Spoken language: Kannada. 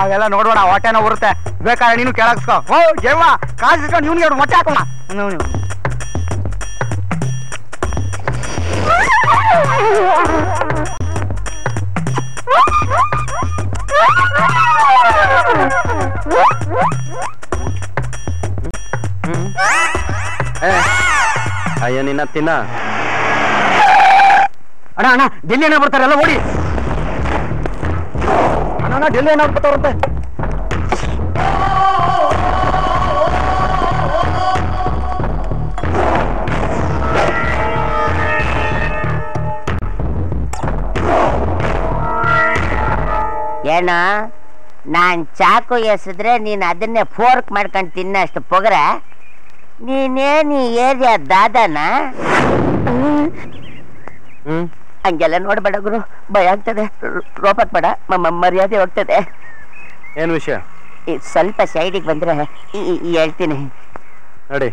ಅವೆಲ್ಲ ನೋಡ್ಬೇಡ, ಹೊಟ್ಟೆನ ಬರುತ್ತೆ. ಬೇಕಾದ್ರೆ ನೀನು ಕೇಳಕ್ಸ್ಕೊ. ಓ ಜೇವ ಕಾಸು ಇಸ್ಕೊಂಡು ಇವ್ನಿಗೆ ಎರಡು ಮೊಟ್ಟೆ ಹಾಕೋಣ. ಅಯ್ಯ ನಿನ್ನ ತಿನ್ನ. ಅಣ್ಣ ಅಣ್ಣ ಡೆಲ್ಲಿ ಏನ ಬರ್ತಾರಲ್ಲ, ಓಡಿ ಅಣ್ಣ. ಡೆಲ್ಲಿ ಏನಾದ್ರು ಬರ್ತಾರಂತೆ. ಏನ ನಾನ್ ಚಾಕು ಎಸಿದ್ರೆ ನೀನ್ ಅದನ್ನೇ ಫೋರ್ಕ್ ಮಾಡ್ಕೊಂಡು ತಿನ್ನಷ್ಟು ಪೊಗರ. ನೀನೇನು ಏರಿಯಾ ದಾದಾನ? ಹಂಗೆಲ್ಲ ನೋಡ್ಬೇಡ ಗುರು, ಭಯ ಆಗ್ತದೆ. ರೋಪತ್ ಬೇಡ, ಮರ್ಯಾದೆ ಹೋಗ್ತದೆ. ಏನ್ ವಿಷಯ? ಸ್ವಲ್ಪ ಸೈಡಿಗೆ ಬಂದ್ರೆ ಹೇಳ್ತೀನಿ ನೋಡಿ.